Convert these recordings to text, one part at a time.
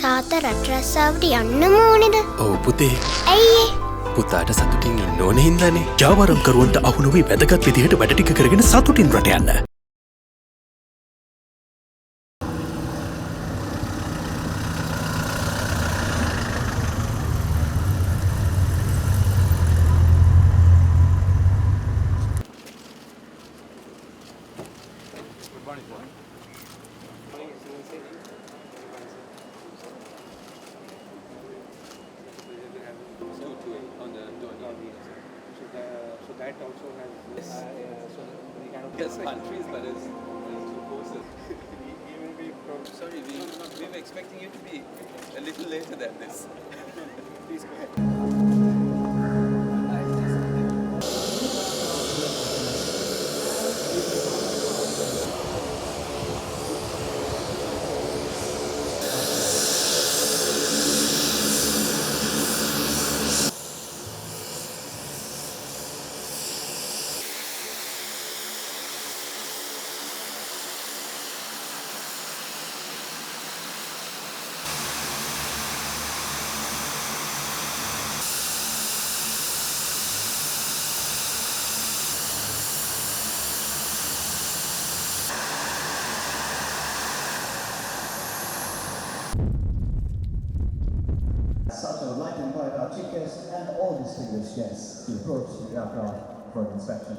තාත්තා රට රස්සාවට යන්නම ඕනෙද? ඔව් පුතේ. ඇයි ඒ? පුතාට සතුටින් ඉන්න ඕනේ හින්දානේ. ජාවාරම්කරුවන්ට අහු නොවී වැදගත් විදිහට වැඩ ටික කරගෙන සතුටින් රට යන්න. So that also has yes, countries, but it's two forces. He will be from. Sorry, we were expecting you to be a little later than this. Please go ahead. Such I would like to invite our chief guests and all distinguished guests to approach the aircraft for inspection.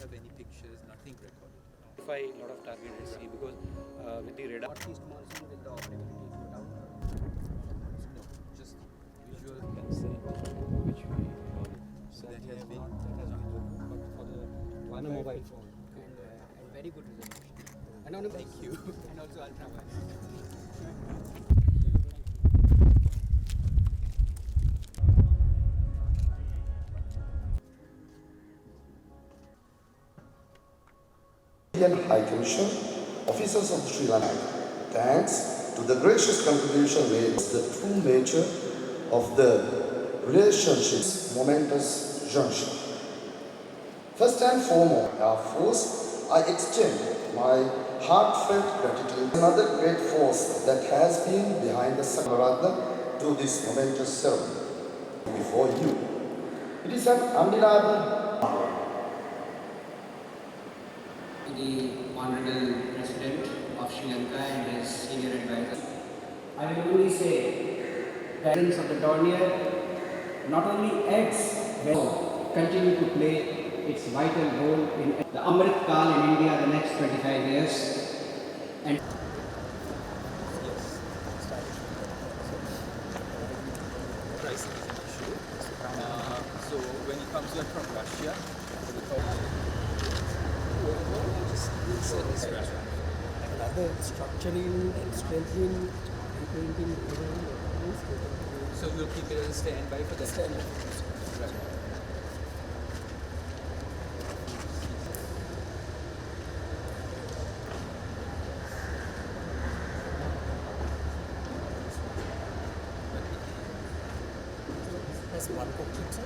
Have any pictures, nothing recorded. A lot of target at sea because with the radar. What is monsoon with the operating down? No, just visual consent which we follow. So that has been but for the one mobile phone and very good resolution. And on thank you and also ultra wide. Indian High Commission, officers of Sri Lanka, thanks to the gracious contribution made the true nature of the relationship's momentous junction. First and foremost, Air Force, I extend my heartfelt gratitude to another great force that has been behind the Samaratna to this momentous ceremony. Before you, it is an undeniable the Honorable President of Sri Lanka and his senior advisor. I will only say that the presence of the Dornier not only adds but continue to play its vital role in the Amrit Kal in India the next 25 years. And Pricing is an issue. So when it comes in from Russia, Another structuring and strengthening and painting. so we'll keep it as a standby for the Standby. Right. That's one cockpit, sir.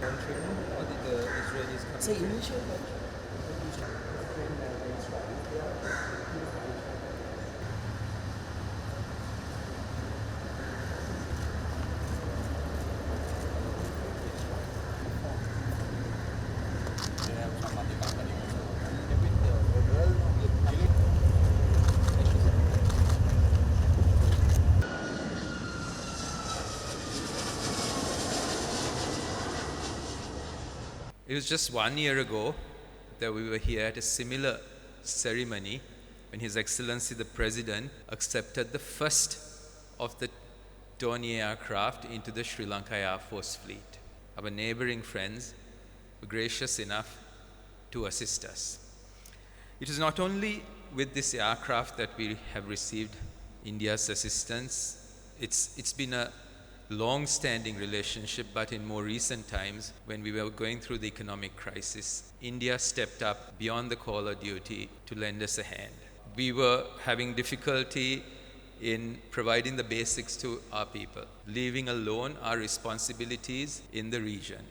Or did the Israelis come? Say initial. It was just 1 year ago that we were here at a similar ceremony when His Excellency the President accepted the first of the Dornier aircraft into the Sri Lanka Air Force fleet. Our neighboring friends were gracious enough to assist us. It is not only with this aircraft that we have received India's assistance, it's been a long-standing relationship, but in more recent times, when we were going through the economic crisis, India stepped up beyond the call of duty to lend us a hand. We were having difficulty in providing the basics to our people, leaving alone our responsibilities in the region,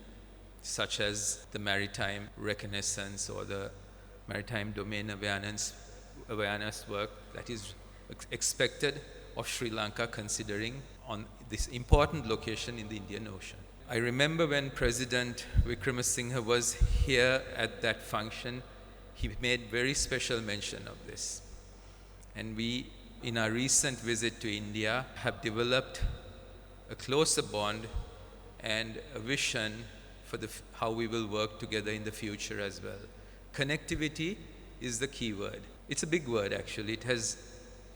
such as the maritime reconnaissance or the maritime domain awareness work that is expected of Sri Lanka, considering on this important location in the Indian Ocean. I remember when President Wickremesinghe was here at that function, he made very special mention of this. And we, in our recent visit to India, have developed a closer bond and a vision for how we will work together in the future as well. Connectivity is the key word. It's a big word, actually. It has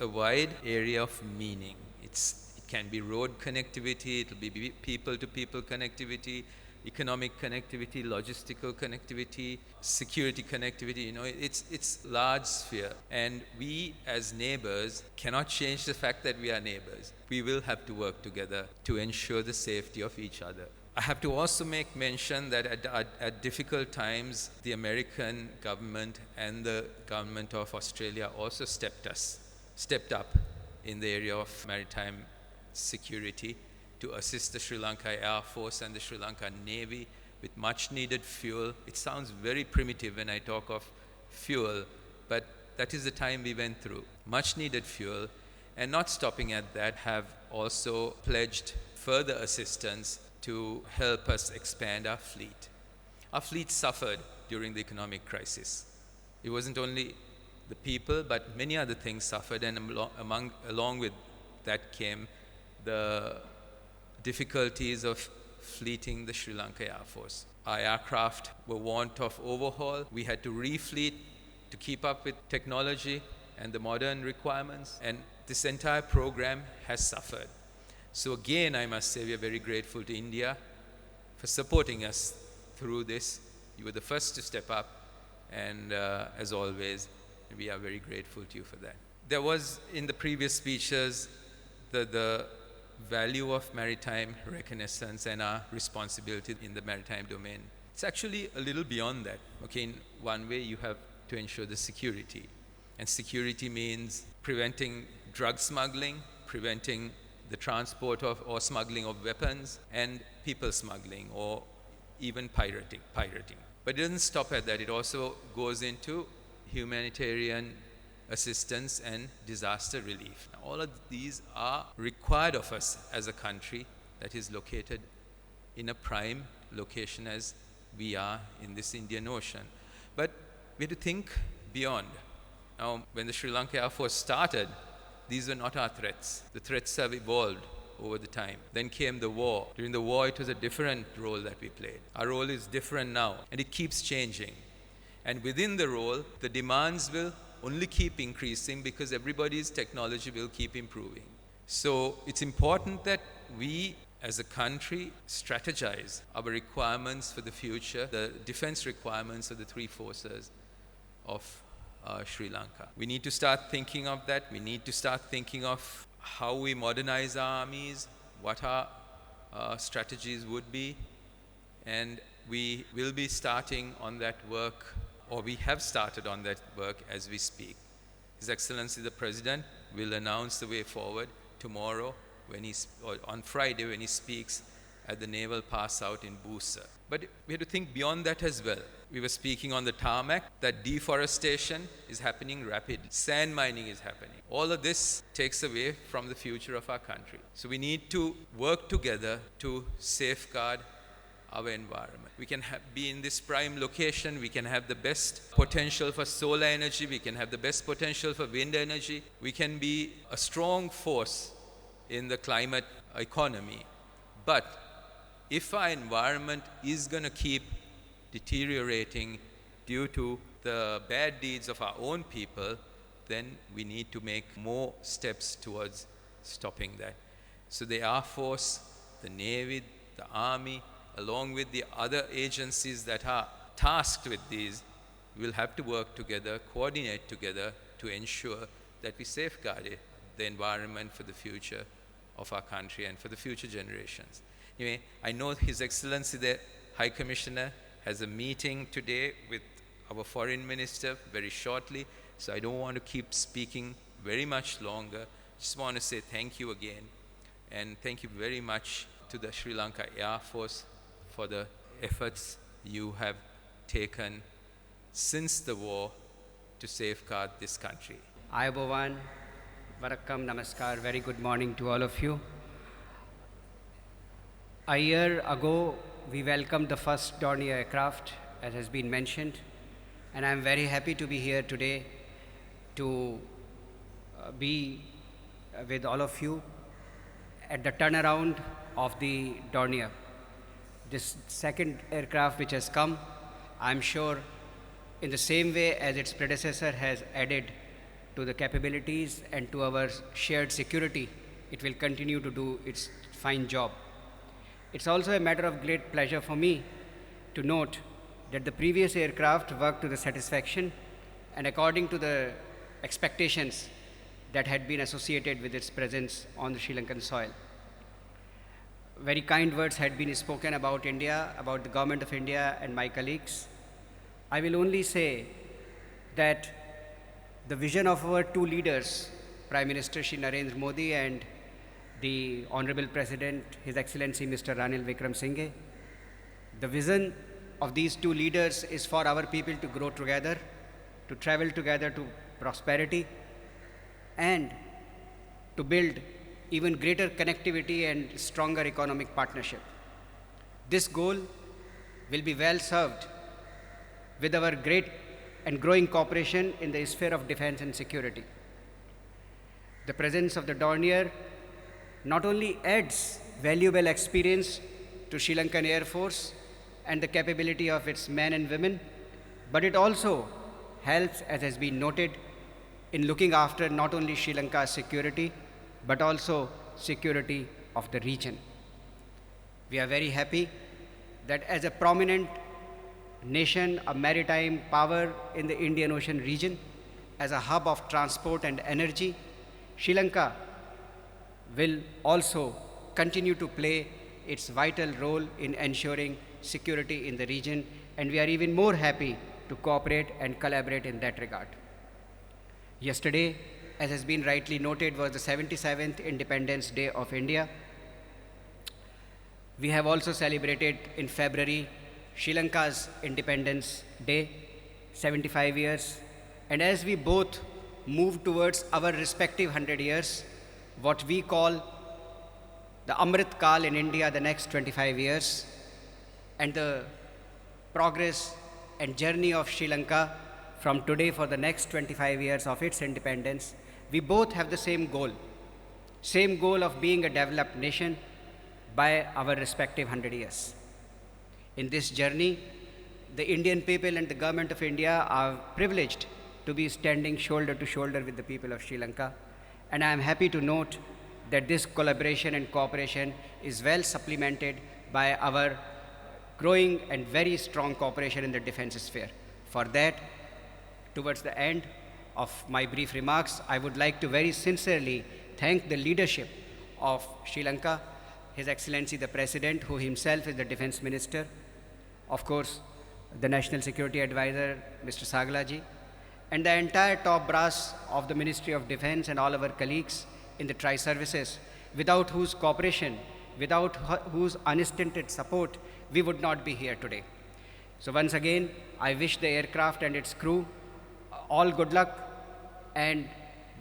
a wide area of meaning. It can be road connectivity, it will be people-to-people connectivity, economic connectivity, logistical connectivity, security connectivity. It's large sphere. And we as neighbors cannot change the fact that we are neighbors. We will have to work together to ensure the safety of each other. I have to also make mention that at difficult times, the American government and the government of Australia also stepped up in the area of maritime security to assist the Sri Lanka Air Force and the Sri Lanka Navy with much needed fuel. It sounds very primitive when I talk of fuel, but that is the time we went through. Much needed fuel, and not stopping at that, have also pledged further assistance to help us expand our fleet. Our fleet suffered during the economic crisis. It wasn't only the people, but many other things suffered, and along with that came the difficulties of fleeting the Sri Lanka Air Force. Our aircraft were want of overhaul. We had to refleet to keep up with technology and the modern requirements, and this entire program has suffered. So again, I must say we are very grateful to India for supporting us through this. You were the first to step up, and as always, we are very grateful to you for that. There was, in the previous speeches, the value of maritime reconnaissance and our responsibility in the maritime domain. It's actually a little beyond that. Okay, in one way, you have to ensure the security. And security means preventing drug smuggling, preventing the transport of or smuggling of weapons, and people smuggling, or even pirating. But it doesn't stop at that. It also goes into humanitarian assistance and disaster relief. Now, all of these are required of us as a country that is located in a prime location as we are in this Indian Ocean. But we have to think beyond. Now, when the Sri Lanka Air Force started, these were not our threats. The threats have evolved over the time. Then came the war. During the war, it was a different role that we played. Our role is different now, and it keeps changing. And within the role, the demands will only keep increasing because everybody's technology will keep improving. So it's important that we, as a country, strategize our requirements for the future, the defense requirements of the three forces of Sri Lanka. We need to start thinking of that. We need to start thinking of how we modernize our armies, what our strategies would be, and we will be starting on that work, or we have started on that work as we speak. His Excellency the President will announce the way forward tomorrow, or on Friday when he speaks at the Naval Pass Out in Busa. But we have to think beyond that as well. We were speaking on the tarmac that deforestation is happening rapidly. Sand mining is happening. All of this takes away from the future of our country. So we need to work together to safeguard our environment. We can be in this prime location. We can have the best potential for solar energy. We can have the best potential for wind energy. We can be a strong force in the climate economy. But if our environment is going to keep deteriorating due to the bad deeds of our own people, then we need to make more steps towards stopping that. So the Air Force, the Navy, the Army, along with the other agencies that are tasked with these, will have to work together, coordinate together to ensure that we safeguard the environment for the future of our country and for the future generations. Anyway, I know His Excellency the High Commissioner has a meeting today with our Foreign Minister very shortly, so I don't want to keep speaking very much longer. Just want to say thank you again, and thank you very much to the Sri Lanka Air Force for the efforts you have taken since the war to safeguard this country. Ayubowan, Varakkam, Namaskar, very good morning to all of you. A year ago, we welcomed the first Dornier aircraft, as has been mentioned, and I'm very happy to be here today to be with all of you at the turnaround of the Dornier. This second aircraft which has come, I'm sure in the same way as its predecessor has added to the capabilities and to our shared security, it will continue to do its fine job. It's also a matter of great pleasure for me to note that the previous aircraft worked to the satisfaction and according to the expectations that had been associated with its presence on the Sri Lankan soil. Very kind words had been spoken about India, about the Government of India and my colleagues. I will only say that the vision of our two leaders, Prime Minister Shri Narendra Modi and the Honorable President, His Excellency Mr. Ranil Wickremesinghe, the vision of these two leaders is for our people to grow together, to travel together to prosperity, and to build even greater connectivity and stronger economic partnership. This goal will be well served with our great and growing cooperation in the sphere of defense and security. The presence of the Dornier not only adds valuable experience to Sri Lankan Air Force and the capability of its men and women, but it also helps, as has been noted, in looking after not only Sri Lanka's security, but also security of the region. We are very happy that as a prominent nation, a maritime power in the Indian Ocean region, as a hub of transport and energy, Sri Lanka will also continue to play its vital role in ensuring security in the region, and we are even more happy to cooperate and collaborate in that regard. Yesterday, as has been rightly noted, was the 77th Independence Day of India. We have also celebrated in February Sri Lanka's Independence Day, 75 years. And as we both move towards our respective 100 years, what we call the Amrit Kal in India, the next 25 years, and the progress and journey of Sri Lanka from today for the next 25 years of its independence, we both have the same goal of being a developed nation by our respective 100 years. In this journey, the Indian people and the Government of India are privileged to be standing shoulder to shoulder with the people of Sri Lanka. And I am happy to note that this collaboration and cooperation is well supplemented by our growing and very strong cooperation in the defense sphere. For that, towards the end of my brief remarks, I would like to very sincerely thank the leadership of Sri Lanka, His Excellency the President, who himself is the Defense Minister, of course, the National Security Advisor, Mr. Sagalaji, and the entire top brass of the Ministry of Defense and all our colleagues in the tri-services, without whose cooperation, without whose unstinted support, we would not be here today. So once again, I wish the aircraft and its crew all good luck and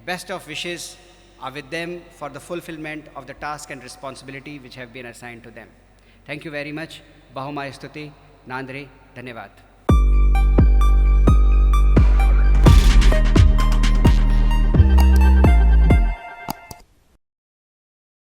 best of wishes are with them for the fulfillment of the task and responsibility which have been assigned to them. Thank you very much. Bahumaya Stuti, Nandri, Dhanyavad.